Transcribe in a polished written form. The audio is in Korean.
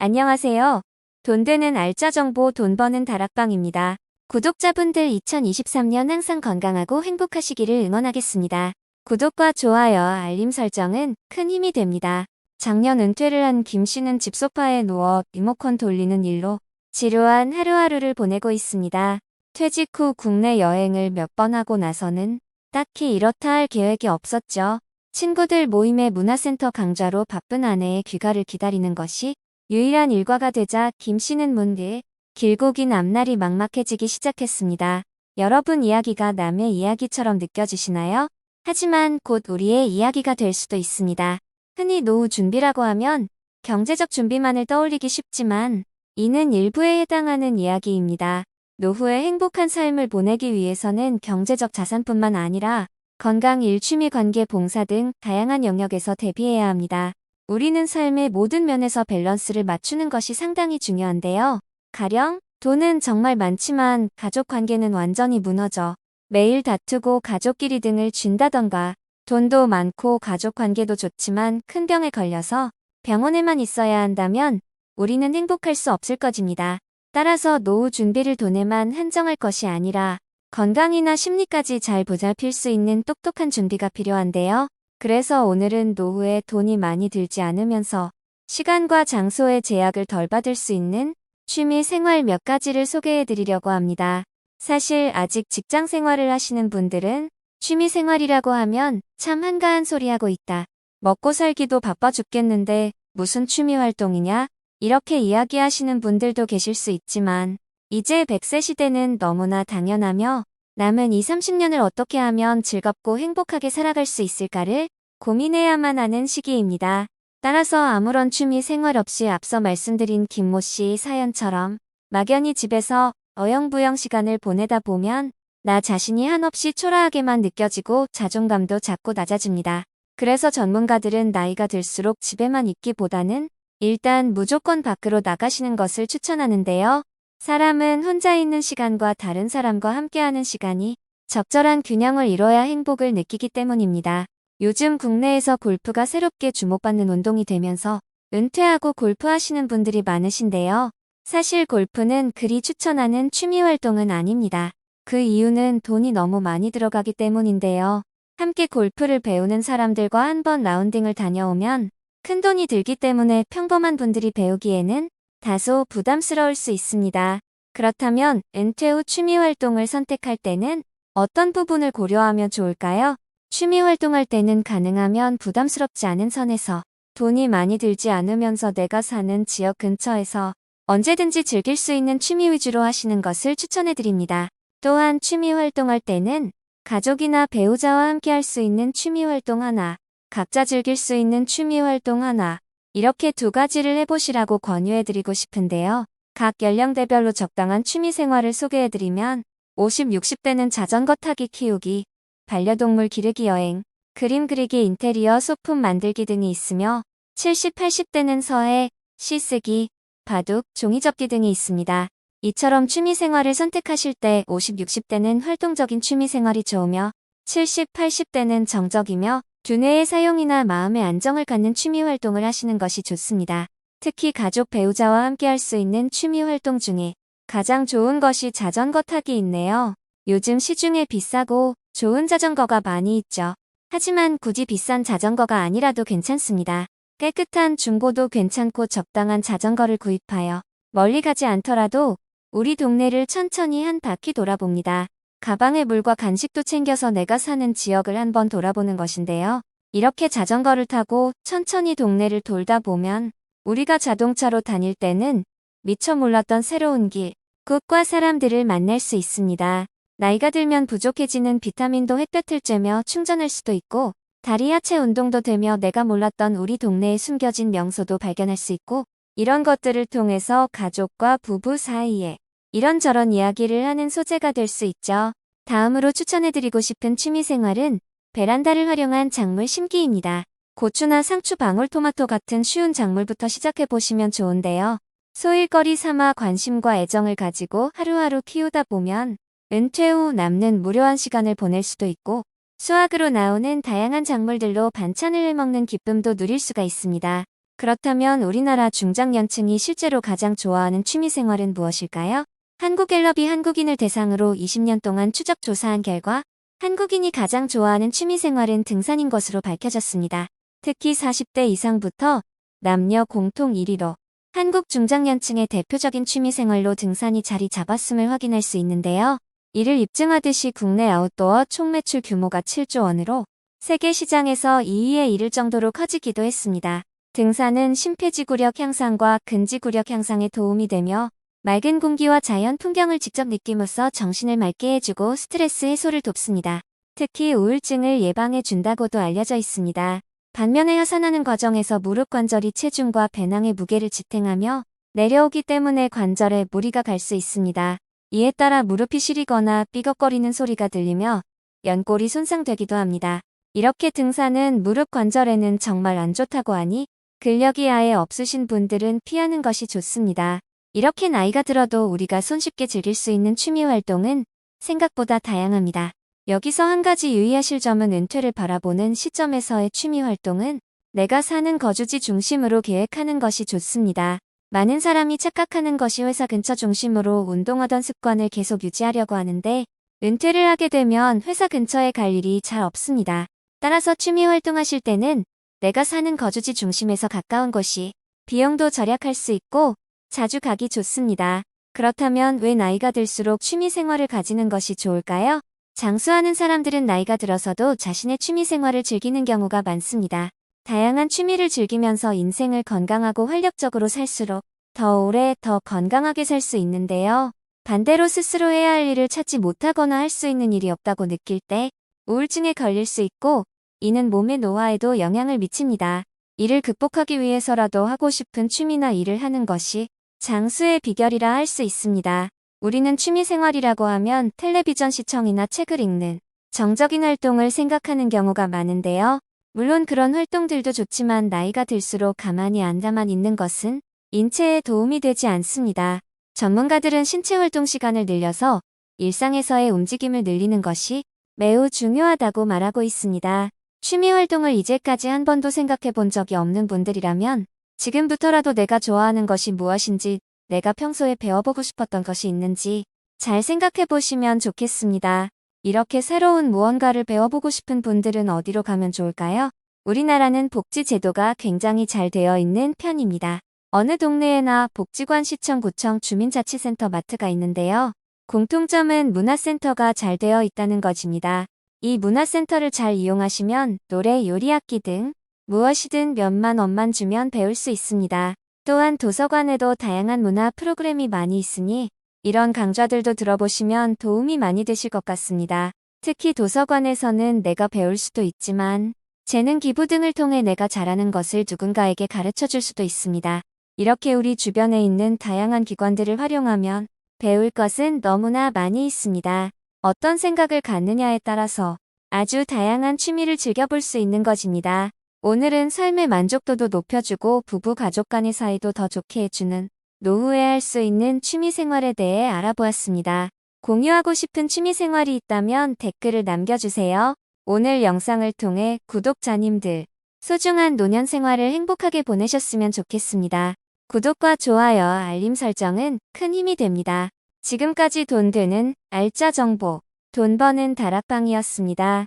안녕하세요. 돈 되는 알짜 정보 돈 버는 다락방입니다. 구독자분들 2023년 항상 건강하고 행복하시기를 응원하겠습니다. 구독과 좋아요, 알림 설정은 큰 힘이 됩니다. 작년 은퇴를 한 김 씨는 집 소파에 누워 리모컨 돌리는 일로 지루한 하루하루를 보내고 있습니다. 퇴직 후 국내 여행을 몇 번 하고 나서는 딱히 이렇다 할 계획이 없었죠. 친구들 모임의 문화센터 강좌로 바쁜 아내의 귀가를 기다리는 것이 유일한 일과가 되자 김 씨는 문득 길고 긴 앞날이 막막해지기 시작했습니다. 여러분 이야기가 남의 이야기처럼 느껴지시나요? 하지만 곧 우리의 이야기가 될 수도 있습니다. 흔히 노후 준비라고 하면 경제적 준비만을 떠올리기 쉽지만 이는 일부에 해당하는 이야기입니다. 노후에 행복한 삶을 보내기 위해서는 경제적 자산뿐만 아니라 건강, 일, 취미, 관계, 봉사 등 다양한 영역에서 대비해야 합니다. 우리는 삶의 모든 면에서 밸런스를 맞추는 것이 상당히 중요한데요. 가령 돈은 정말 많지만 가족 관계는 완전히 무너져 매일 다투고 가족끼리 등을 쥔다던가 돈도 많고 가족 관계도 좋지만 큰 병에 걸려서 병원에만 있어야 한다면 우리는 행복할 수 없을 것입니다. 따라서 노후 준비를 돈에만 한정할 것이 아니라 건강이나 심리까지 잘 보살필 수 있는 똑똑한 준비가 필요한데요. 그래서 오늘은 노후에 돈이 많이 들지 않으면서 시간과 장소의 제약을 덜 받을 수 있는 취미 생활 몇 가지를 소개해 드리려고 합니다. 사실 아직 직장 생활을 하시는 분들은 취미 생활이라고 하면 참 한가한 소리 하고 있다. 먹고 살기도 바빠 죽겠는데 무슨 취미 활동이냐? 이렇게 이야기하시는 분들도 계실 수 있지만 이제 100세 시대는 너무나 당연하며 남은 20, 30년을 어떻게 하면 즐겁고 행복하게 살아갈 수 있을까를 고민해야만 하는 시기입니다. 따라서 아무런 취미 생활 없이 앞서 말씀드린 김모 씨 사연처럼 막연히 집에서 어영부영 시간을 보내다 보면 나 자신이 한없이 초라하게만 느껴지고 자존감도 자꾸 낮아집니다. 그래서 전문가들은 나이가 들수록 집에만 있기보다는 일단 무조건 밖으로 나가시는 것을 추천하는데요. 사람은 혼자 있는 시간과 다른 사람과 함께하는 시간이 적절한 균형을 이뤄야 행복을 느끼기 때문입니다. 요즘 국내에서 골프가 새롭게 주목받는 운동이 되면서 은퇴하고 골프하시는 분들이 많으신데요. 사실 골프는 그리 추천하는 취미 활동은 아닙니다. 그 이유는 돈이 너무 많이 들어가기 때문인데요. 함께 골프를 배우는 사람들과 한번 라운딩을 다녀오면 큰 돈이 들기 때문에 평범한 분들이 배우기에는 다소 부담스러울 수 있습니다. 그렇다면 은퇴 후 취미 활동을 선택할 때는 어떤 부분을 고려하면 좋을까요? 취미 활동할 때는 가능하면 부담스럽지 않은 선에서 돈이 많이 들지 않으면서 내가 사는 지역 근처에서 언제든지 즐길 수 있는 취미 위주로 하시는 것을 추천해드립니다. 또한 취미 활동할 때는 가족이나 배우자와 함께 할 수 있는 취미 활동 하나, 각자 즐길 수 있는 취미 활동 하나, 이렇게 두 가지를 해보시라고 권유해드리고 싶은데요. 각 연령대별로 적당한 취미 생활을 소개해드리면 50, 60대는 자전거 타기 키우기, 반려동물 기르기 여행, 그림 그리기 인테리어 소품 만들기 등이 있으며 70, 80대는 서예, 시 쓰기, 바둑, 종이접기 등이 있습니다. 이처럼 취미 생활을 선택하실 때 50, 60대는 활동적인 취미 생활이 좋으며 70, 80대는 정적이며 두뇌의 사용이나 마음의 안정을 갖는 취미 활동을 하시는 것이 좋습니다. 특히 가족 배우자와 함께 할 수 있는 취미 활동 중에 가장 좋은 것이 자전거 타기인데요. 요즘 시중에 비싸고 좋은 자전거가 많이 있죠. 하지만 굳이 비싼 자전거가 아니라도 괜찮습니다. 깨끗한 중고도 괜찮고 적당한 자전거를 구입하여 멀리 가지 않더라도 우리 동네를 천천히 한 바퀴 돌아봅니다. 가방에 물과 간식도 챙겨서 내가 사는 지역을 한번 돌아보는 것인데요. 이렇게 자전거를 타고 천천히 동네를 돌다 보면 우리가 자동차로 다닐 때는 미처 몰랐던 새로운 길, 꽃과 사람들을 만날 수 있습니다. 나이가 들면 부족해지는 비타민도 햇볕을 쬐며 충전할 수도 있고 다리 하체 운동도 되며 내가 몰랐던 우리 동네에 숨겨진 명소도 발견할 수 있고 이런 것들을 통해서 가족과 부부 사이에 이런저런 이야기를 하는 소재가 될 수 있죠. 다음으로 추천해드리고 싶은 취미생활은 베란다를 활용한 작물 심기입니다. 고추나 상추, 방울토마토 같은 쉬운 작물부터 시작해보시면 좋은데요. 소일거리 삼아 관심과 애정을 가지고 하루하루 키우다 보면 은퇴 후 남는 무료한 시간을 보낼 수도 있고 수확으로 나오는 다양한 작물들로 반찬을 해먹는 기쁨도 누릴 수가 있습니다. 그렇다면 우리나라 중장년층이 실제로 가장 좋아하는 취미생활은 무엇일까요? 한국갤럽이 한국인을 대상으로 20년 동안 추적 조사한 결과 한국인이 가장 좋아하는 취미생활은 등산인 것으로 밝혀졌습니다. 특히 40대 이상부터 남녀 공통 1위로 한국 중장년층의 대표적인 취미생활로 등산이 자리 잡았음을 확인할 수 있는데요. 이를 입증하듯이 국내 아웃도어 총매출 규모가 7조 원으로 세계 시장에서 2위에 이를 정도로 커지기도 했습니다. 등산은 심폐지구력 향상과 근지구력 향상에 도움이 되며 맑은 공기와 자연 풍경을 직접 느낌으로써 정신을 맑게 해주고 스트레스 해소를 돕습니다. 특히 우울증을 예방해 준다고도 알려져 있습니다. 반면에 하산하는 과정에서 무릎 관절이 체중과 배낭의 무게를 지탱하며 내려오기 때문에 관절에 무리가 갈 수 있습니다. 이에 따라 무릎이 시리거나 삐걱거리는 소리가 들리며 연골이 손상되기도 합니다. 이렇게 등산은 무릎 관절에는 정말 안 좋다고 하니 근력이 아예 없으신 분들은 피하는 것이 좋습니다. 이렇게 나이가 들어도 우리가 손쉽게 즐길 수 있는 취미 활동은 생각보다 다양합니다. 여기서 한 가지 유의하실 점은 은퇴를 바라보는 시점에서의 취미 활동은 내가 사는 거주지 중심으로 계획하는 것이 좋습니다. 많은 사람이 착각하는 것이 회사 근처 중심으로 운동하던 습관을 계속 유지하려고 하는데 은퇴를 하게 되면 회사 근처에 갈 일이 잘 없습니다. 따라서 취미 활동하실 때는 내가 사는 거주지 중심에서 가까운 곳이 비용도 절약할 수 있고 자주 가기 좋습니다. 그렇다면 왜 나이가 들수록 취미 생활을 가지는 것이 좋을까요? 장수하는 사람들은 나이가 들어서도 자신의 취미 생활을 즐기는 경우가 많습니다. 다양한 취미를 즐기면서 인생을 건강하고 활력적으로 살수록 더 오래 더 건강하게 살 수 있는데요. 반대로 스스로 해야 할 일을 찾지 못하거나 할 수 있는 일이 없다고 느낄 때 우울증에 걸릴 수 있고 이는 몸의 노화에도 영향을 미칩니다. 이를 극복하기 위해서라도 하고 싶은 취미나 일을 하는 것이 장수의 비결이라 할 수 있습니다. 우리는 취미생활이라고 하면 텔레비전 시청이나 책을 읽는 정적인 활동을 생각하는 경우가 많은데요. 물론 그런 활동들도 좋지만 나이가 들수록 가만히 앉아만 있는 것은 인체에 도움이 되지 않습니다. 전문가들은 신체 활동 시간을 늘려서 일상에서의 움직임을 늘리는 것이 매우 중요하다고 말하고 있습니다. 취미 활동을 이제까지 한 번도 생각해 본 적이 없는 분들이라면 지금부터라도 내가 좋아하는 것이 무엇인지, 내가 평소에 배워보고 싶었던 것이 있는지 잘 생각해 보시면 좋겠습니다. 이렇게 새로운 무언가를 배워보고 싶은 분들은 어디로 가면 좋을까요? 우리나라는 복지 제도가 굉장히 잘 되어 있는 편입니다. 어느 동네에나 복지관, 시청, 구청, 주민자치센터, 마트가 있는데요. 공통점은 문화센터가 잘 되어 있다는 것입니다. 이 문화센터를 잘 이용하시면 노래, 요리, 악기 등 무엇이든 몇만 원만 주면 배울 수 있습니다. 또한 도서관에도 다양한 문화 프로그램이 많이 있으니 이런 강좌들도 들어보시면 도움이 많이 되실 것 같습니다. 특히 도서관에서는 내가 배울 수도 있지만 재능 기부 등을 통해 내가 잘하는 것을 누군가에게 가르쳐 줄 수도 있습니다. 이렇게 우리 주변에 있는 다양한 기관들을 활용하면 배울 것은 너무나 많이 있습니다. 어떤 생각을 갖느냐에 따라서 아주 다양한 취미를 즐겨볼 수 있는 것입니다. 오늘은 삶의 만족도도 높여주고 부부 가족 간의 사이도 더 좋게 해주는 노후에 할 수 있는 취미 생활에 대해 알아보았습니다. 공유하고 싶은 취미 생활이 있다면 댓글을 남겨주세요. 오늘 영상을 통해 구독자님들 소중한 노년 생활을 행복하게 보내셨으면 좋겠습니다. 구독과 좋아요, 알림 설정은 큰 힘이 됩니다. 지금까지 돈 되는 알짜 정보, 돈 버는 다락방이었습니다.